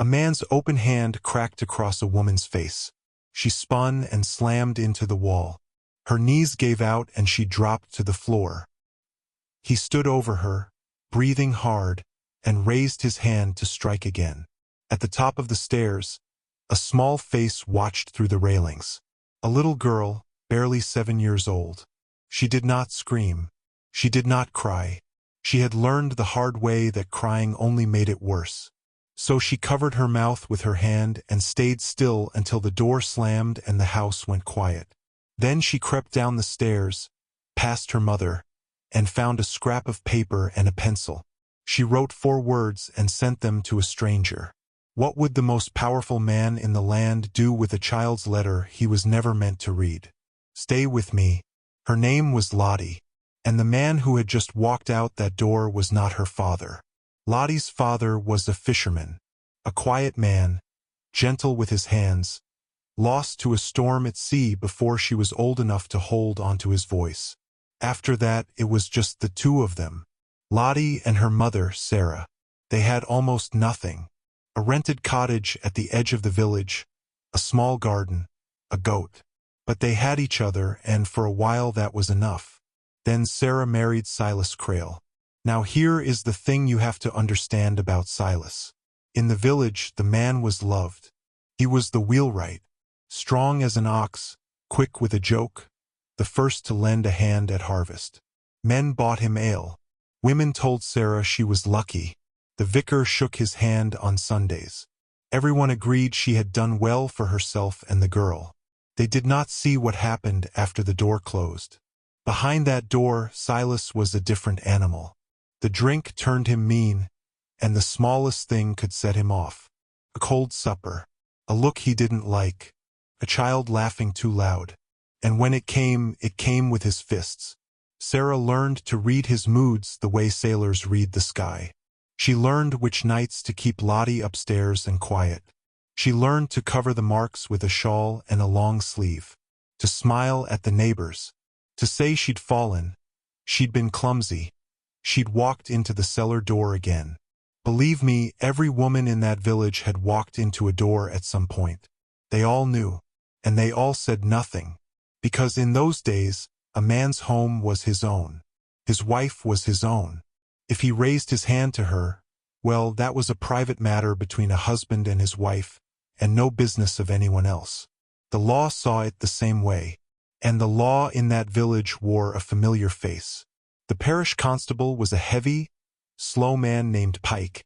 A man's open hand cracked across a woman's face. She spun and slammed into the wall. Her knees gave out and she dropped to the floor. He stood over her, breathing hard, and raised his hand to strike again. At the top of the stairs, a small face watched through the railings. A little girl, barely 7 years old. She did not scream. She did not cry. She had learned the hard way that crying only made it worse. So she covered her mouth with her hand and stayed still until the door slammed and the house went quiet. Then she crept down the stairs, past her mother, and found a scrap of paper and a pencil. She wrote 4 words and sent them to a stranger. What would the most powerful man in the land do with a child's letter he was never meant to read? Stay with me. Her name was Lottie, and the man who had just walked out that door was not her father. Lottie's father was a fisherman, a quiet man, gentle with his hands, lost to a storm at sea before she was old enough to hold onto his voice. After that, it was just the 2 of them, Lottie and her mother, Sarah. They had almost nothing. A rented cottage at the edge of the village, a small garden, a goat. But they had each other, and for a while that was enough. Then Sarah married Silas Crale. Now here is the thing you have to understand about Silas. In the village, the man was loved. He was the wheelwright, strong as an ox, quick with a joke, the first to lend a hand at harvest. Men bought him ale. Women told Sarah she was lucky. The vicar shook his hand on Sundays. Everyone agreed she had done well for herself and the girl. They did not see what happened after the door closed. Behind that door, Silas was a different animal. The drink turned him mean, and the smallest thing could set him off. A cold supper, a look he didn't like, a child laughing too loud. And when it came with his fists. Sarah learned to read his moods the way sailors read the sky. She learned which nights to keep Lottie upstairs and quiet. She learned to cover the marks with a shawl and a long sleeve, to smile at the neighbors, to say she'd fallen, she'd been clumsy, she'd walked into the cellar door again. Believe me, every woman in that village had walked into a door at some point. They all knew, and they all said nothing, because in those days, a man's home was his own. His wife was his own. If he raised his hand to her, well, that was a private matter between a husband and his wife, and no business of anyone else. The law saw it the same way, and the law in that village wore a familiar face. The parish constable was a heavy, slow man named Pike,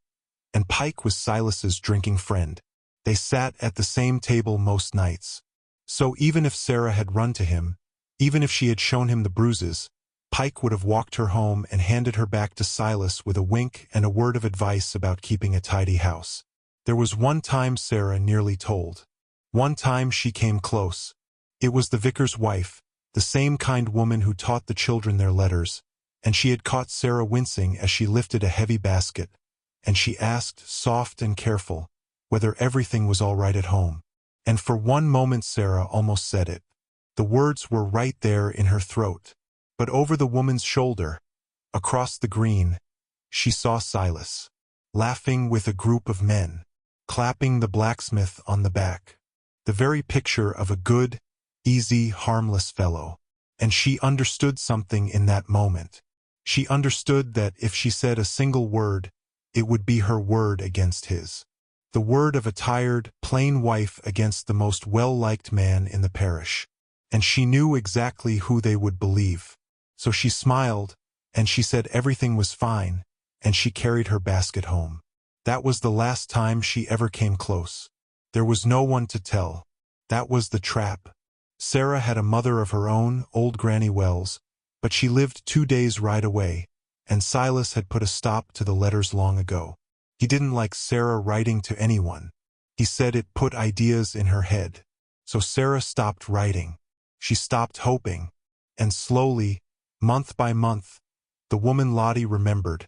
and Pike was Silas's drinking friend. They sat at the same table most nights. So even if Sarah had run to him, even if she had shown him the bruises, Pike would have walked her home and handed her back to Silas with a wink and a word of advice about keeping a tidy house. There was one time Sarah nearly told. One time she came close. It was the vicar's wife, the same kind woman who taught the children their letters, and she had caught Sarah wincing as she lifted a heavy basket, and she asked, soft and careful, whether everything was all right at home. And for one moment Sarah almost said it. The words were right there in her throat. But over the woman's shoulder, across the green, she saw Silas, laughing with a group of men, clapping the blacksmith on the back. The very picture of a good, easy, harmless fellow. And she understood something in that moment. She understood that if she said a single word, it would be her word against his. The word of a tired, plain wife against the most well-liked man in the parish. And she knew exactly who they would believe. So she smiled, and she said everything was fine, and she carried her basket home. That was the last time she ever came close. There was no one to tell. That was the trap. Sarah had a mother of her own, old Granny Wells, but she lived 2 days' ride away, and Silas had put a stop to the letters long ago. He didn't like Sarah writing to anyone. He said it put ideas in her head. So Sarah stopped writing. She stopped hoping. And slowly, month by month, the woman Lottie remembered,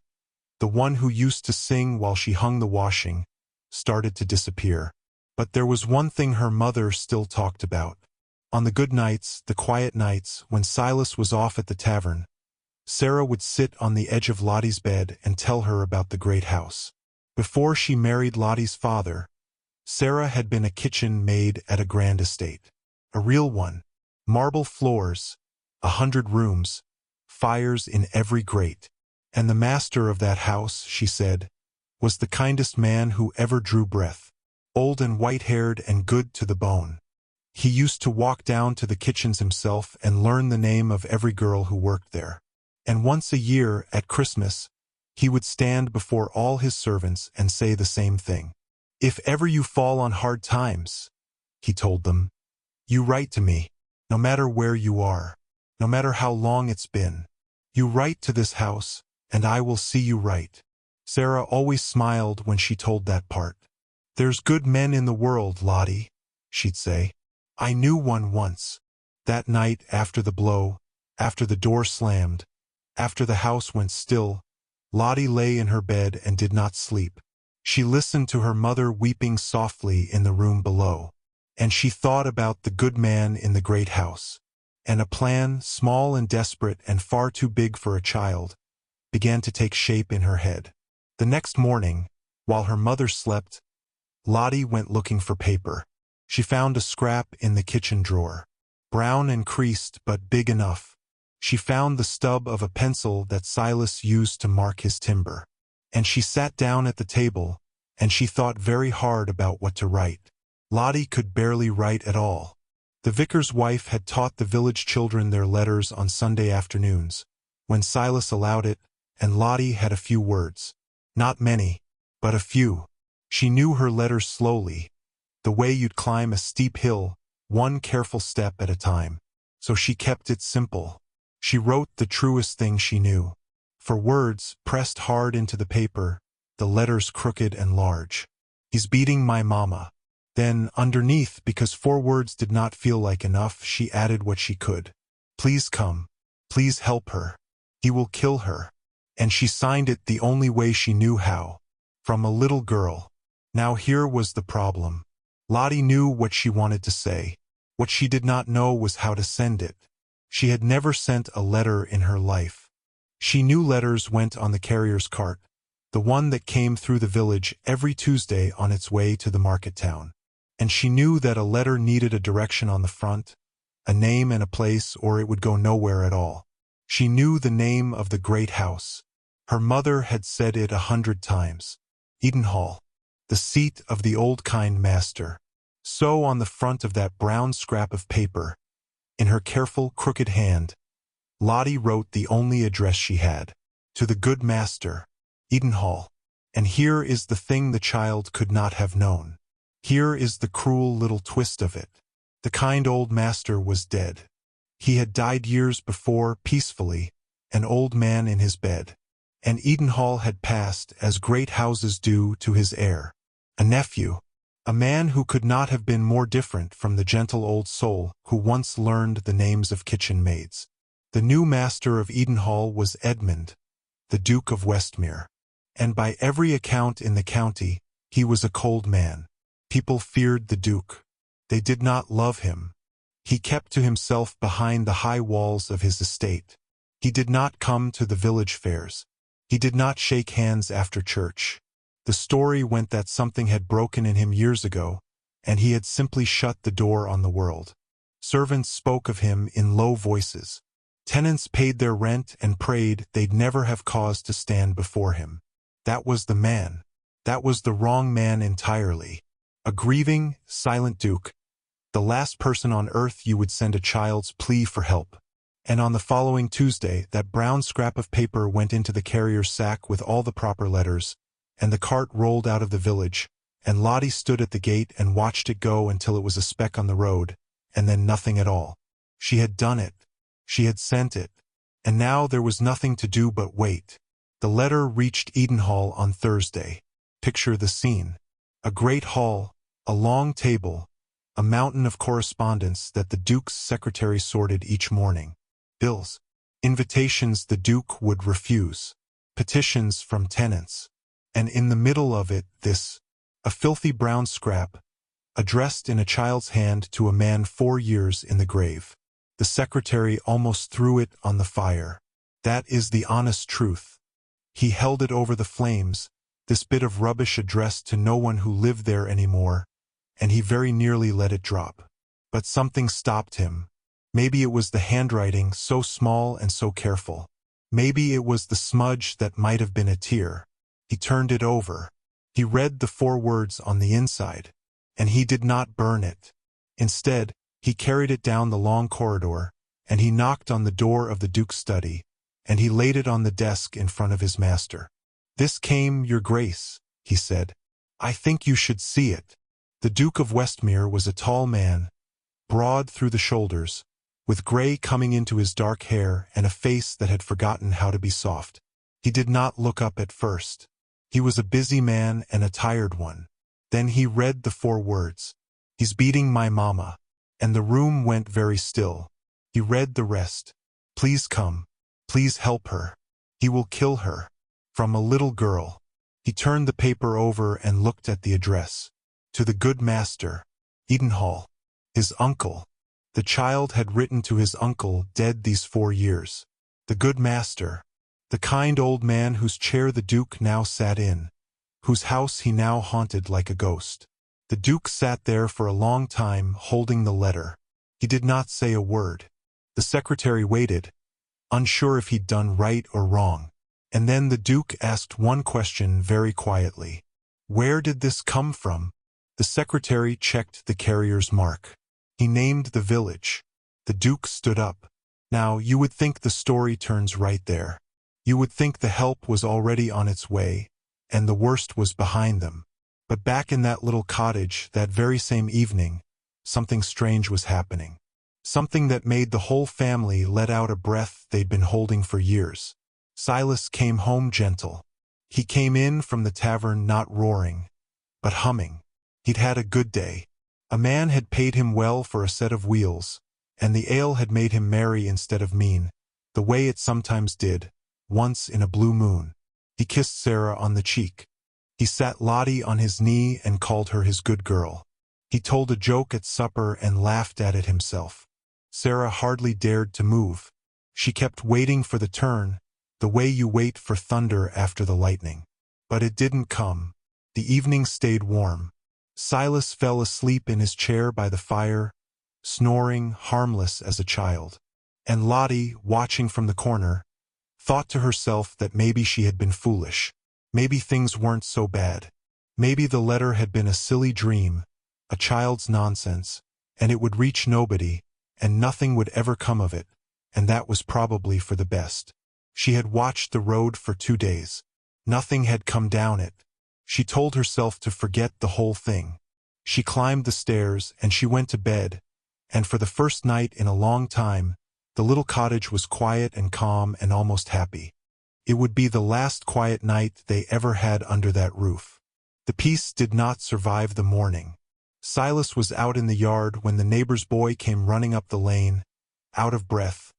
the one who used to sing while she hung the washing, started to disappear. But there was one thing her mother still talked about. On the good nights, the quiet nights, when Silas was off at the tavern, Sarah would sit on the edge of Lottie's bed and tell her about the great house. Before she married Lottie's father, Sarah had been a kitchen maid at a grand estate. A real one. Marble floors, 100 rooms, fires in every grate. And the master of that house, she said, was the kindest man who ever drew breath. Old and white-haired and good to the bone. He used to walk down to the kitchens himself and learn the name of every girl who worked there. And once a year, at Christmas, he would stand before all his servants and say the same thing. "If ever you fall on hard times," he told them, "you write to me, no matter where you are, no matter how long it's been. You write to this house, and I will see you right." Sarah always smiled when she told that part. "There's good men in the world, Lottie," she'd say. "I knew one once." That night, after the blow, after the door slammed, after the house went still, Lottie lay in her bed and did not sleep. She listened to her mother weeping softly in the room below. And she thought about the good man in the great house. And a plan, small and desperate and far too big for a child, began to take shape in her head. The next morning, while her mother slept, Lottie went looking for paper. She found a scrap in the kitchen drawer. Brown and creased, but big enough. She found the stub of a pencil that Silas used to mark his timber. And she sat down at the table, and she thought very hard about what to write. Lottie could barely write at all. The vicar's wife had taught the village children their letters on Sunday afternoons, when Silas allowed it, and Lottie had a few words. Not many, but a few. She knew her letters slowly, the way you'd climb a steep hill, one careful step at a time. So she kept it simple. She wrote the truest thing she knew. For words, pressed hard into the paper, the letters crooked and large. "He's beating my mama." Then, underneath, because 4 words did not feel like enough, she added what she could. "Please come. Please help her. He will kill her." And she signed it the only way she knew how. From a little girl. Now here was the problem. Lottie knew what she wanted to say. What she did not know was how to send it. She had never sent a letter in her life. She knew letters went on the carrier's cart, the one that came through the village every Tuesday on its way to the market town. And she knew that a letter needed a direction on the front, a name and a place, or it would go nowhere at all. She knew the name of the great house. Her mother had said it 100 times. Edenhall, the seat of the old kind master. So on the front of that brown scrap of paper, in her careful, crooked hand, Lottie wrote the only address she had. To the good master, Edenhall. And here is the thing the child could not have known. Here is the cruel little twist of it. The kind old master was dead. He had died years before, peacefully, an old man in his bed. And Edenhall had passed, as great houses do, to his heir, a nephew, a man who could not have been more different from the gentle old soul who once learned the names of kitchen maids. The new master of Edenhall was Edmund, the Duke of Westmere. And by every account in the county, he was a cold man. People feared the Duke. They did not love him. He kept to himself behind the high walls of his estate. He did not come to the village fairs. He did not shake hands after church. The story went that something had broken in him years ago, and he had simply shut the door on the world. Servants spoke of him in low voices. Tenants paid their rent and prayed they'd never have cause to stand before him. That was the man. That was the wrong man entirely. A grieving, silent duke, the last person on earth you would send a child's plea for help. And on the following Tuesday, that brown scrap of paper went into the carrier's sack with all the proper letters, and the cart rolled out of the village, and Lottie stood at the gate and watched it go until it was a speck on the road, and then nothing at all. She had done it. She had sent it. And now there was nothing to do but wait. The letter reached Edenhall on Thursday. Picture the scene. A great hall, a long table, a mountain of correspondence that the Duke's secretary sorted each morning. Bills. Invitations the Duke would refuse. Petitions from tenants. And in the middle of it, this, a filthy brown scrap, addressed in a child's hand to a man 4 years in the grave. The secretary almost threw it on the fire. That is the honest truth. He held it over the flames, this bit of rubbish addressed to no one who lived there anymore, and he very nearly let it drop. But something stopped him. Maybe it was the handwriting, so small and so careful. Maybe it was the smudge that might have been a tear. He turned it over. He read the 4 words on the inside. And he did not burn it. Instead, he carried it down the long corridor, and he knocked on the door of the Duke's study, and he laid it on the desk in front of his master. "This came, your grace," he said. "I think you should see it." The Duke of Westmere was a tall man, broad through the shoulders, with gray coming into his dark hair and a face that had forgotten how to be soft. He did not look up at first. He was a busy man and a tired one. Then he read the 4 words. "He's beating my mama." And the room went very still. He read the rest. "Please come. Please help her. He will kill her." From a little girl. He turned the paper over and looked at the address. To the good master. Edenhall. His uncle. The child had written to his uncle, dead these 4 years. The good master. The kind old man whose chair the Duke now sat in, whose house he now haunted like a ghost. The Duke sat there for a long time, holding the letter. He did not say a word. The secretary waited, unsure if he'd done right or wrong. And then the Duke asked one question very quietly. "Where did this come from?" The secretary checked the carrier's mark. He named the village. The Duke stood up. Now, you would think the story turns right there. You would think the help was already on its way, and the worst was behind them. But back in that little cottage, that very same evening, something strange was happening. Something that made the whole family let out a breath they'd been holding for years. Silas came home gentle. He came in from the tavern not roaring, but humming. He'd had a good day. A man had paid him well for a set of wheels, and the ale had made him merry instead of mean, the way it sometimes did, once in a blue moon. He kissed Sarah on the cheek. He sat Lottie on his knee and called her his good girl. He told a joke at supper and laughed at it himself. Sarah hardly dared to move. She kept waiting for the turn, the way you wait for thunder after the lightning. But it didn't come. The evening stayed warm. Silas fell asleep in his chair by the fire, snoring, harmless as a child. And Lottie, watching from the corner, thought to herself that maybe she had been foolish. Maybe things weren't so bad. Maybe the letter had been a silly dream, a child's nonsense, and it would reach nobody, and nothing would ever come of it, and that was probably for the best. She had watched the road for 2 days. Nothing had come down it. She told herself to forget the whole thing. She climbed the stairs and she went to bed, and for the first night in a long time, the little cottage was quiet and calm and almost happy. It would be the last quiet night they ever had under that roof. The peace did not survive the morning. Silas was out in the yard when the neighbor's boy came running up the lane, out of breath,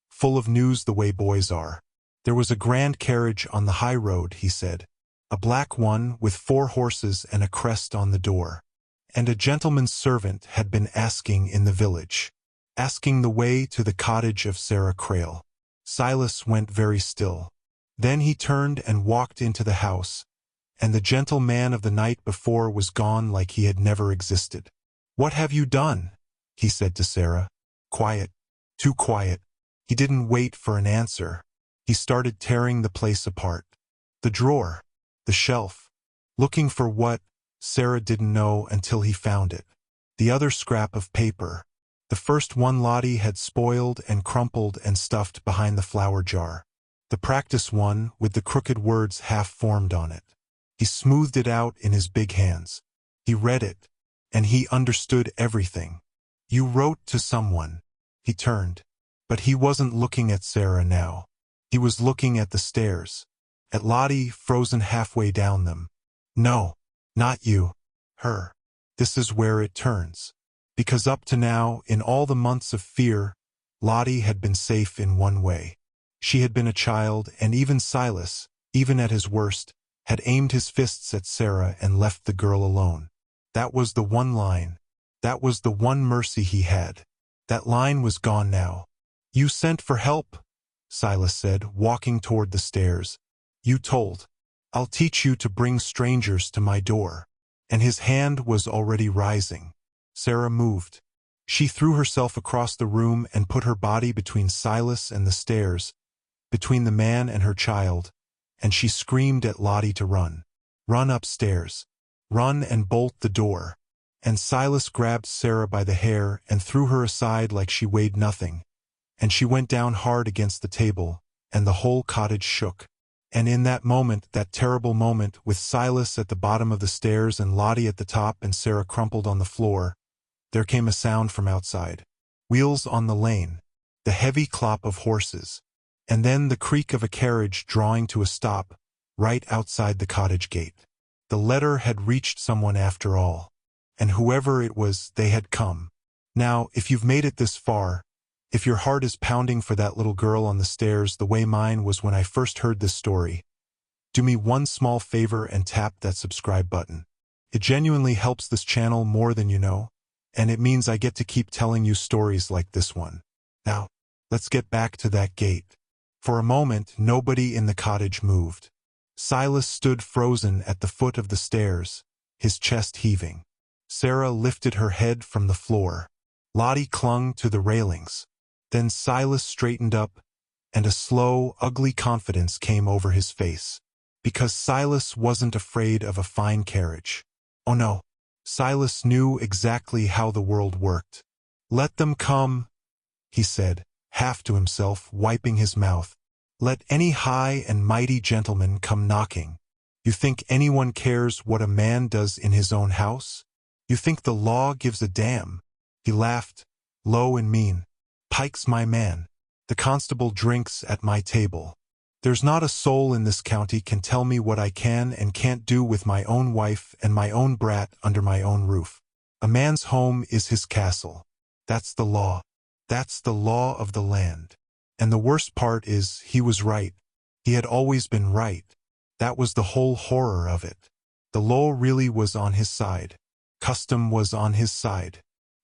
full of news the way boys are. There was a grand carriage on the high road, he said. A black one with 4 horses and a crest on the door. And a gentleman's servant had been asking in the village, asking the way to the cottage of Sarah Crail. Silas went very still. Then he turned and walked into the house, and the gentle man of the night before was gone like he had never existed. "What have you done?" he said to Sarah. Quiet. Too quiet. He didn't wait for an answer. He started tearing the place apart. The drawer. The shelf. Looking for what, Sarah didn't know until he found it. The other scrap of paper. The first one Lottie had spoiled and crumpled and stuffed behind the flour jar. The practice one with the crooked words half-formed on it. He smoothed it out in his big hands. He read it, and he understood everything. "You wrote to someone." He turned. But he wasn't looking at Sarah now. He was looking at the stairs. At Lottie, frozen halfway down them. "No, not you. Her. This is where it turns." Because up to now, in all the months of fear, Lottie had been safe in one way. She had been a child, and even Silas, even at his worst, had aimed his fists at Sarah and left the girl alone. That was the one line. That was the one mercy he had. That line was gone now. "You sent for help," Silas said, walking toward the stairs. "You told. I'll teach you to bring strangers to my door." and his hand was already rising. Sarah moved. She threw herself across the room and put her body between Silas and the stairs, between the man and her child, and she screamed at Lottie to run. Run upstairs. Run and bolt the door. And Silas grabbed Sarah by the hair and threw her aside like she weighed nothing, and she went down hard against the table, and the whole cottage shook. And in that moment, that terrible moment, with Silas at the bottom of the stairs and Lottie at the top and Sarah crumpled on the floor, there came a sound from outside. Wheels on the lane, the heavy clop of horses, and then the creak of a carriage drawing to a stop, right outside the cottage gate. The letter had reached someone after all, and whoever it was, they had come. Now, if you've made it this far, if your heart is pounding for that little girl on the stairs the way mine was when I first heard this story, do me one small favor and tap that subscribe button. It genuinely helps this channel more than you know, and it means I get to keep telling you stories like this one. Now, let's get back to that gate. For a moment, nobody in the cottage moved. Silas stood frozen at the foot of the stairs, his chest heaving. Sarah lifted her head from the floor. Lottie clung to the railings. Then Silas straightened up, and a slow, ugly confidence came over his face. Because Silas wasn't afraid of a fine carriage. Oh no. Silas knew exactly how the world worked. Let them come, he said, half to himself, wiping his mouth. Let any high and mighty gentleman come knocking. You think anyone cares what a man does in his own house? You think the law gives a damn? He laughed, low and mean. Pike's my man. The constable drinks at my table. There's not a soul in this county can tell me what I can and can't do with my own wife and my own brat under my own roof. A man's home is his castle. That's the law. That's the law of the land. And the worst part is, he was right. He had always been right. That was the whole horror of it. The law really was on his side. Custom was on his side.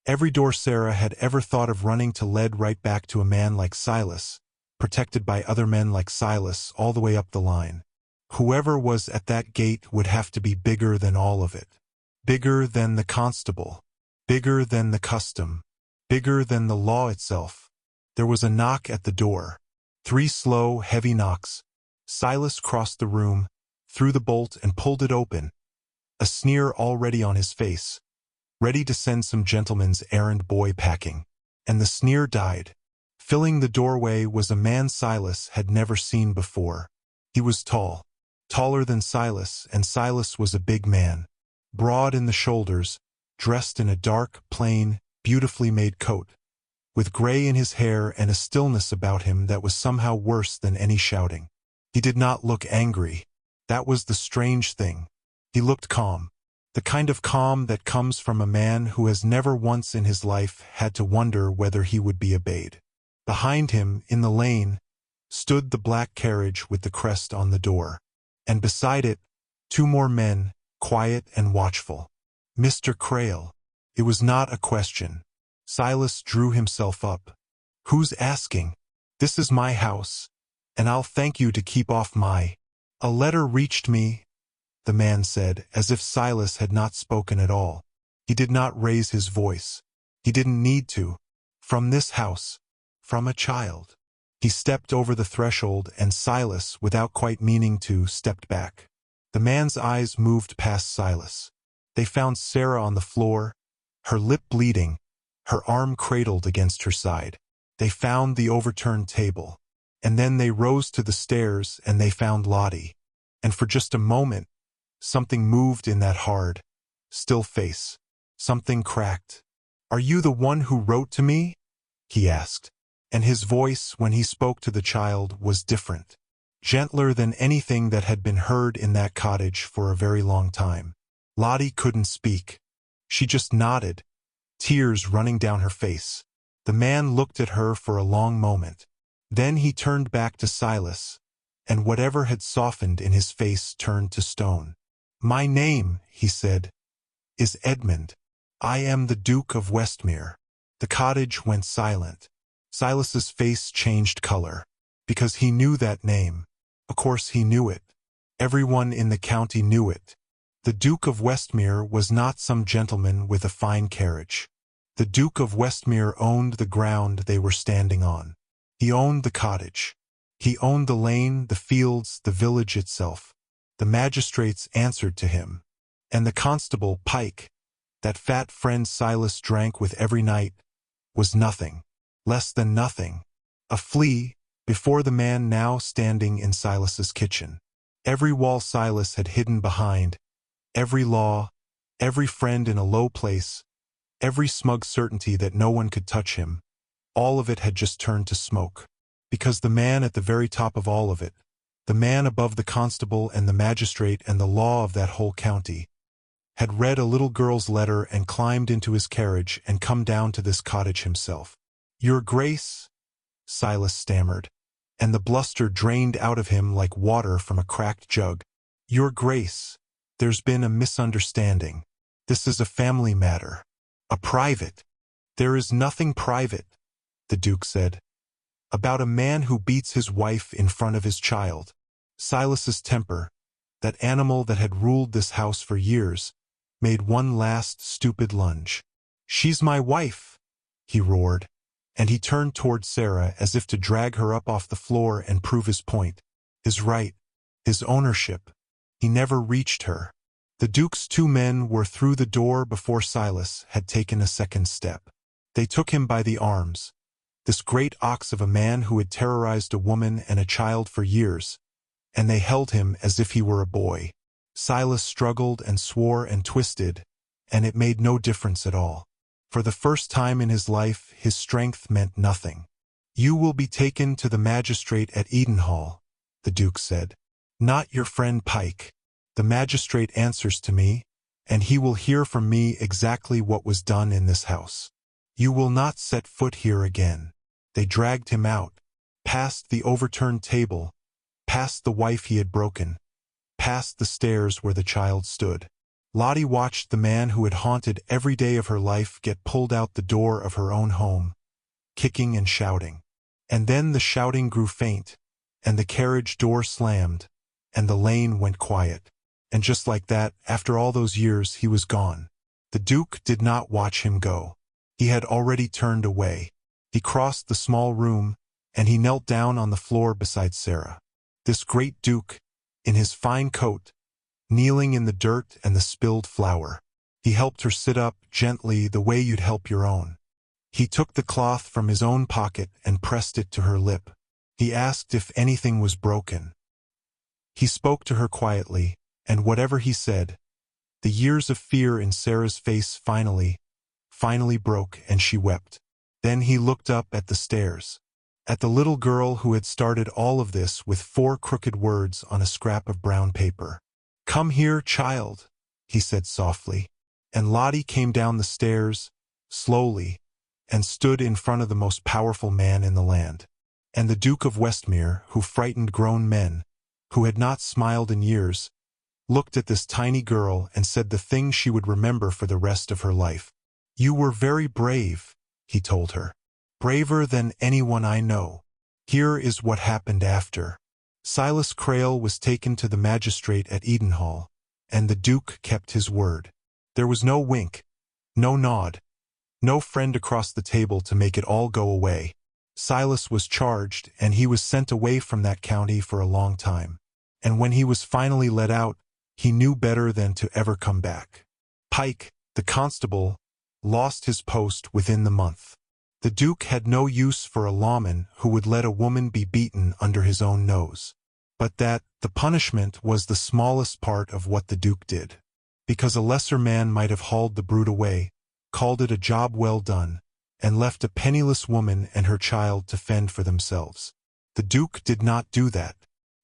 Every door Sarah had ever thought of running to led right back to a man like Silas, protected by other men like Silas all the way up the line. Whoever was at that gate would have to be bigger than all of it. Bigger than the constable. Bigger than the custom. Bigger than the law itself. There was a knock at the door. 3 slow, heavy knocks. Silas crossed the room, threw the bolt and pulled it open, a sneer already on his face, ready to send some gentleman's errand boy packing. And the sneer died. Filling the doorway was a man Silas had never seen before. He was tall, taller than Silas, and Silas was a big man, broad in the shoulders, dressed in a dark, plain, beautifully made coat, with gray in his hair and a stillness about him that was somehow worse than any shouting. He did not look angry. That was the strange thing. He looked calm. The kind of calm that comes from a man who has never once in his life had to wonder whether he would be obeyed. Behind him, in the lane, stood the black carriage with the crest on the door. And beside it, 2 more men, quiet and watchful. Mr. Crail. It was not a question. Silas drew himself up. Who's asking? This is my house, and I'll thank you to keep off my... A letter reached me, the man said, as if Silas had not spoken at all. He did not raise his voice. He didn't need to. From this house. From a child. He stepped over the threshold, and Silas, without quite meaning to, stepped back. The man's eyes moved past Silas. They found Sarah on the floor, her lip bleeding, her arm cradled against her side. They found the overturned table. And then they rose to the stairs, and they found Lottie. And for just a moment, something moved in that hard, still face. Something cracked. "Are you the one who wrote to me?" he asked. And his voice, when he spoke to the child, was different, gentler than anything that had been heard in that cottage for a very long time. Lottie couldn't speak. She just nodded, tears running down her face. The man looked at her for a long moment. Then he turned back to Silas, and whatever had softened in his face turned to stone. "My name," he said, "is Edmund. I am the Duke of Westmere." The cottage went silent. Silas's face changed color, because he knew that name. Of course he knew it. Everyone in the county knew it. The Duke of Westmere was not some gentleman with a fine carriage. The Duke of Westmere owned the ground they were standing on. He owned the cottage. He owned the lane, the fields, the village itself. The magistrates answered to him. And the constable, Pike, that fat friend Silas drank with every night, was nothing, less than nothing, a flea, before the man now standing in Silas's kitchen. Every wall Silas had hidden behind, every law, every friend in a low place, every smug certainty that no one could touch him, all of it had just turned to smoke. Because the man at the very top of all of it, the man above the constable and the magistrate and the law of that whole county, had read a little girl's letter and climbed into his carriage and come down to this cottage himself. "Your Grace," Silas stammered, and the bluster drained out of him like water from a cracked jug. "Your Grace, there's been a misunderstanding. This is a family matter. A private." "There is nothing private," the Duke said, "about a man who beats his wife in front of his child." Silas's temper, that animal that had ruled this house for years, made one last stupid lunge. "She's my wife," he roared, and he turned toward Sarah as if to drag her up off the floor and prove his point, his right, his ownership. He never reached her. The Duke's two men were through the door before Silas had taken a second step. They took him by the arms, this great ox of a man who had terrorized a woman and a child for years, and they held him as if he were a boy. Silas struggled and swore and twisted, and it made no difference at all. For the first time in his life, his strength meant nothing. "You will be taken to the magistrate at Edenhall," the Duke said. "Not your friend Pike. The magistrate answers to me, and he will hear from me exactly what was done in this house. You will not set foot here again." They dragged him out, past the overturned table, past the wife he had broken, past the stairs where the child stood. Lottie watched the man who had haunted every day of her life get pulled out the door of her own home, kicking and shouting. And then the shouting grew faint, and the carriage door slammed, and the lane went quiet. And just like that, after all those years, he was gone. The Duke did not watch him go. He had already turned away. He crossed the small room, and he knelt down on the floor beside Sarah. This great Duke, in his fine coat, kneeling in the dirt and the spilled flour. He helped her sit up gently the way you'd help your own. He took the cloth from his own pocket and pressed it to her lip. He asked if anything was broken. He spoke to her quietly, and whatever he said, the years of fear in Sarah's face finally broke, and she wept. Then he looked up at the stairs, at the little girl who had started all of this with 4 crooked words on a scrap of brown paper. "Come here, child," he said softly. And Lottie came down the stairs, slowly, and stood in front of the most powerful man in the land. And the Duke of Westmere, who frightened grown men, who had not smiled in years, looked at this tiny girl and said the thing she would remember for the rest of her life. "You were very brave," he told her. "Braver than anyone I know. Here is what happened after." Silas Crale was taken to the magistrate at Edenhall, and the Duke kept his word. There was no wink, no nod, no friend across the table to make it all go away. Silas was charged, and he was sent away from that county for a long time. And when he was finally let out, he knew better than to ever come back. Pike, the constable, lost his post within the month. The Duke had no use for a lawman who would let a woman be beaten under his own nose. But that, the punishment, was the smallest part of what the Duke did. Because a lesser man might have hauled the brute away, called it a job well done, and left a penniless woman and her child to fend for themselves. The Duke did not do that.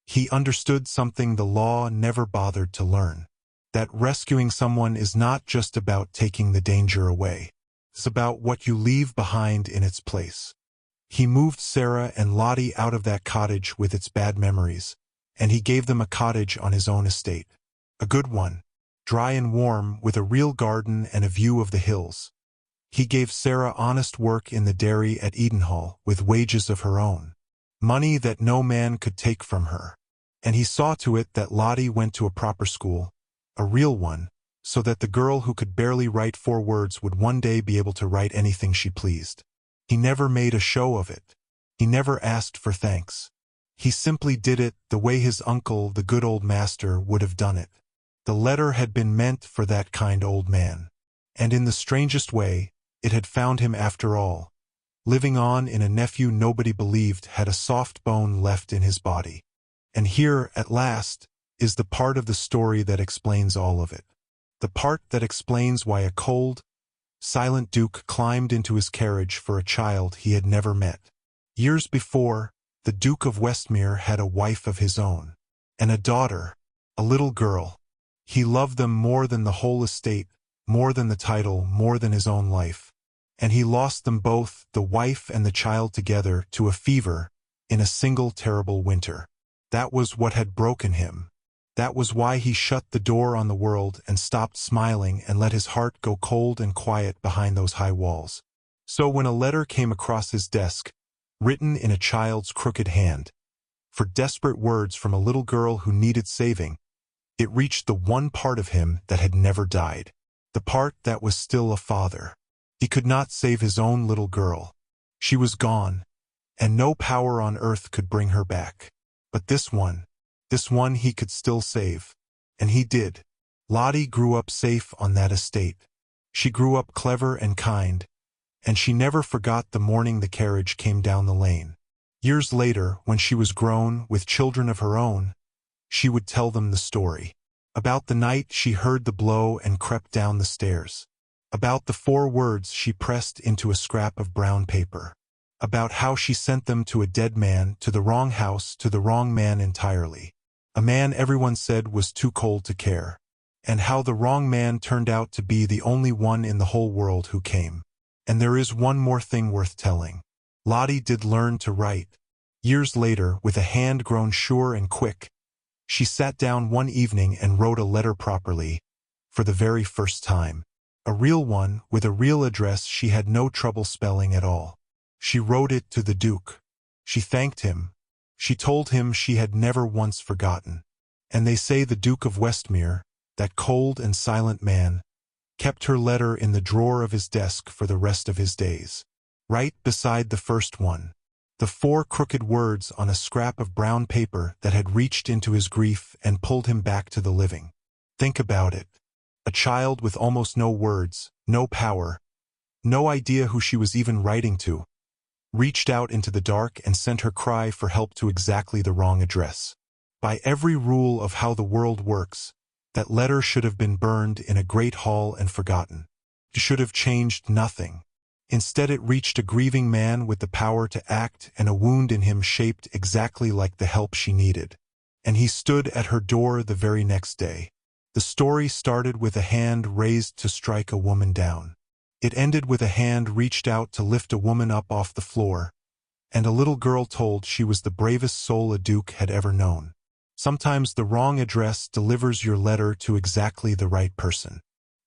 He understood something the law never bothered to learn. That rescuing someone is not just about taking the danger away. It's about what you leave behind in its place. He moved Sarah and Lottie out of that cottage with its bad memories, and he gave them a cottage on his own estate. A good one, dry and warm, with a real garden and a view of the hills. He gave Sarah honest work in the dairy at Edenhall with wages of her own, money that no man could take from her. And he saw to it that Lottie went to a proper school, a real one, so that the girl who could barely write 4 words would one day be able to write anything she pleased. He never made a show of it. He never asked for thanks. He simply did it the way his uncle, the good old master, would have done it. The letter had been meant for that kind old man. And in the strangest way, it had found him after all, living on in a nephew nobody believed had a soft bone left in his body. And here, at last, is the part of the story that explains all of it. The part that explains why a cold, silent duke climbed into his carriage for a child he had never met. Years before, the Duke of Westmere had a wife of his own, and a daughter, a little girl. He loved them more than the whole estate, more than the title, more than his own life. And he lost them both, the wife and the child together, to a fever, in a single terrible winter. That was what had broken him. That was why he shut the door on the world and stopped smiling and let his heart go cold and quiet behind those high walls. So when a letter came across his desk, written in a child's crooked hand, for desperate words from a little girl who needed saving, it reached the one part of him that had never died, the part that was still a father. He could not save his own little girl. She was gone, and no power on earth could bring her back. But this one he could still save. And he did. Lottie grew up safe on that estate. She grew up clever and kind, and she never forgot the morning the carriage came down the lane. Years later, when she was grown, with children of her own, she would tell them the story. About the night she heard the blow and crept down the stairs. About the 4 words she pressed into a scrap of brown paper. About how she sent them to a dead man, to the wrong house, to the wrong man entirely. A man everyone said was too cold to care. And how the wrong man turned out to be the only one in the whole world who came. And there is one more thing worth telling. Lottie did learn to write. Years later, with a hand grown sure and quick, she sat down one evening and wrote a letter properly, for the very first time. A real one, with a real address she had no trouble spelling at all. She wrote it to the Duke. She thanked him. She told him she had never once forgotten. And they say the Duke of Westmere, that cold and silent man, kept her letter in the drawer of his desk for the rest of his days. Right beside the first one. The 4 crooked words on a scrap of brown paper that had reached into his grief and pulled him back to the living. Think about it. A child with almost no words, no power, no idea who she was even writing to, reached out into the dark and sent her cry for help to exactly the wrong address. By every rule of how the world works, that letter should have been burned in a great hall and forgotten. It should have changed nothing. Instead it reached a grieving man with the power to act and a wound in him shaped exactly like the help she needed. And he stood at her door the very next day. The story started with a hand raised to strike a woman down. It ended with a hand reached out to lift a woman up off the floor, and a little girl told she was the bravest soul a duke had ever known. Sometimes the wrong address delivers your letter to exactly the right person.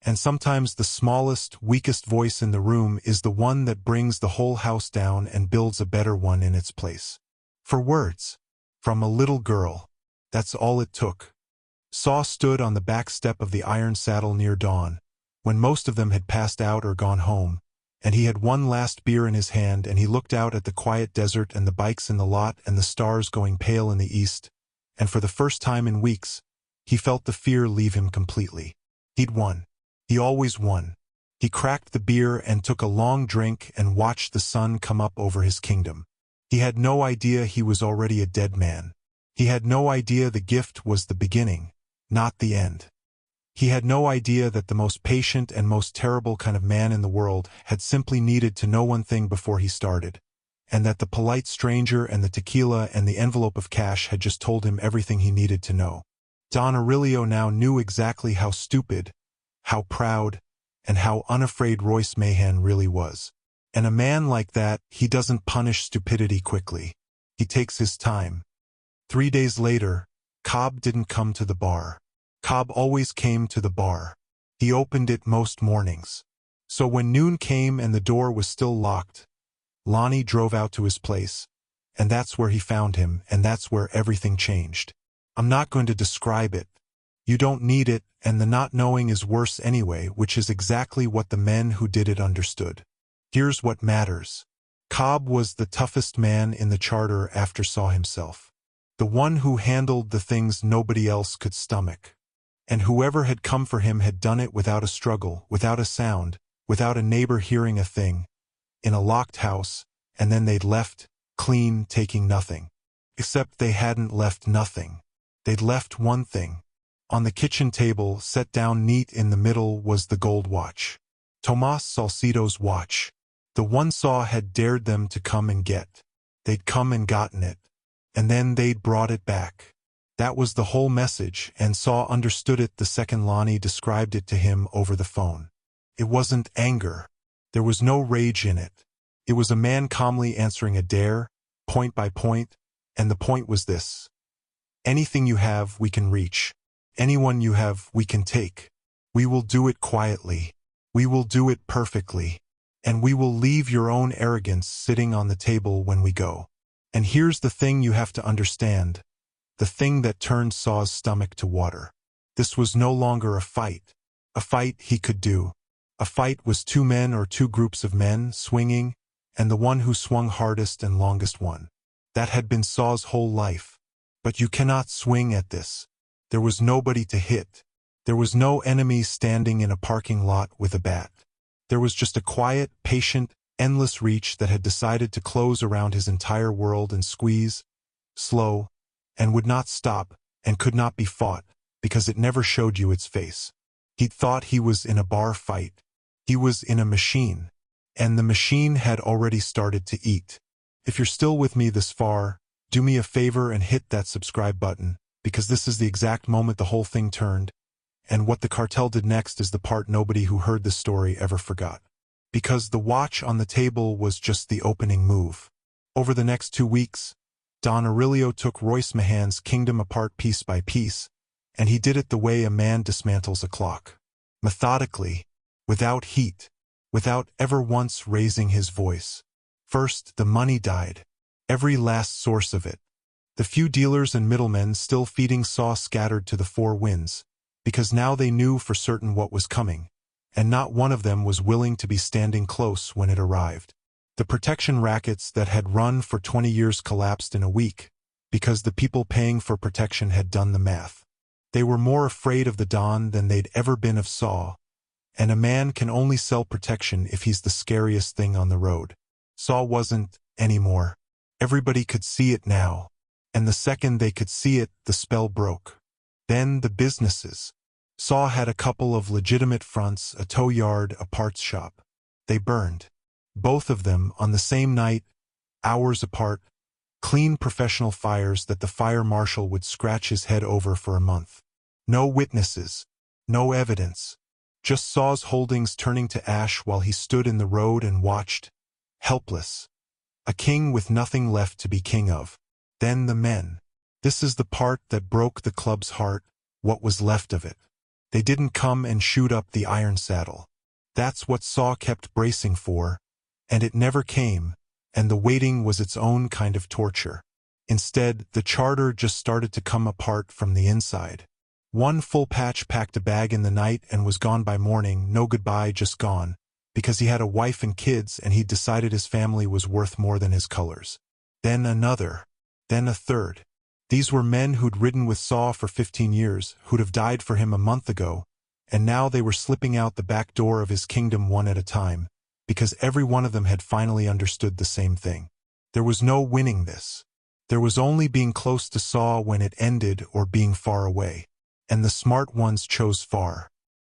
And sometimes the smallest, weakest voice in the room is the one that brings the whole house down and builds a better one in its place. 4 words. From a little girl. That's all it took. Saw stood on the back step of the iron saddle near dawn, when most of them had passed out or gone home, and he had one last beer in his hand, and he looked out at the quiet desert and the bikes in the lot and the stars going pale in the east, and for the first time in weeks, he felt the fear leave him completely. He'd won. He always won. He cracked the beer and took a long drink and watched the sun come up over his kingdom. He had no idea he was already a dead man. He had no idea the gift was the beginning, not the end. He had no idea that the most patient and most terrible kind of man in the world had simply needed to know one thing before he started, and that the polite stranger and the tequila and the envelope of cash had just told him everything he needed to know. Don Aurelio now knew exactly how stupid, how proud, and how unafraid Royce Mahan really was. And a man like that, he doesn't punish stupidity quickly. He takes his time. 3 days later, Cobb didn't come to the bar. Cobb always came to the bar. He opened it most mornings. So when noon came and the door was still locked, Lonnie drove out to his place, and that's where he found him, and that's where everything changed. I'm not going to describe it. You don't need it, and the not knowing is worse anyway, which is exactly what the men who did it understood. Here's what matters. Cobb was the toughest man in the charter after Saw himself. The one who handled the things nobody else could stomach. And whoever had come for him had done it without a struggle, without a sound, without a neighbor hearing a thing, in a locked house, and then they'd left, clean, taking nothing. Except they hadn't left nothing. They'd left one thing. On the kitchen table, set down neat in the middle, was the gold watch. Tomas Salcedo's watch. The one Saw had dared them to come and get. They'd come and gotten it. And then they'd brought it back. That was the whole message, and Saw understood it the second Lonnie described it to him over the phone. It wasn't anger. There was no rage in it. It was a man calmly answering a dare, point by point, and the point was this. Anything you have, we can reach. Anyone you have, we can take. We will do it quietly. We will do it perfectly. And we will leave your own arrogance sitting on the table when we go. And here's the thing you have to understand. The thing that turned Saw's stomach to water. This was no longer a fight. A fight he could do. A fight was two men or two groups of men swinging, and the one who swung hardest and longest won. That had been Saw's whole life. But you cannot swing at this. There was nobody to hit. There was no enemy standing in a parking lot with a bat. There was just a quiet, patient, endless reach that had decided to close around his entire world and squeeze, slow, and would not stop, and could not be fought, because it never showed you its face. He'd thought he was in a bar fight. He was in a machine. And the machine had already started to eat. If you're still with me this far, do me a favor and hit that subscribe button, because this is the exact moment the whole thing turned, and what the cartel did next is the part nobody who heard this story ever forgot. Because the watch on the table was just the opening move. Over the next 2 weeks, Don Aurelio took Royce Mahan's kingdom apart piece by piece, and he did it the way a man dismantles a clock. Methodically, without heat, without ever once raising his voice. First, the money died. Every last source of it. The few dealers and middlemen still feeding Saw scattered to the four winds, because now they knew for certain what was coming, and not one of them was willing to be standing close when it arrived. The protection rackets that had run for 20 years collapsed in a week, because the people paying for protection had done the math. They were more afraid of the Don than they'd ever been of Saw, and a man can only sell protection if he's the scariest thing on the road. Saw wasn't, anymore. Everybody could see it now, and the second they could see it, the spell broke. Then the businesses. Saw had a couple of legitimate fronts, a tow yard, a parts shop. They burned. Both of them on the same night, hours apart, clean professional fires that the fire marshal would scratch his head over for a month. No witnesses, no evidence, just Saw's holdings turning to ash while he stood in the road and watched, helpless. A king with nothing left to be king of. Then the men. This is the part that broke the club's heart, what was left of it. They didn't come and shoot up the iron saddle. That's what Saw kept bracing for, and it never came, and the waiting was its own kind of torture. Instead, the charter just started to come apart from the inside. One full patch packed a bag in the night and was gone by morning, no goodbye, just gone, because he had a wife and kids and he'd decided his family was worth more than his colors. Then another. Then a third. These were men who'd ridden with Saw for 15 years, who'd have died for him a month ago, and now they were slipping out the back door of his kingdom one at a time, because every one of them had finally understood the same thing. There was no winning this. There was only being close to Saw when it ended or being far away. And the smart ones chose far.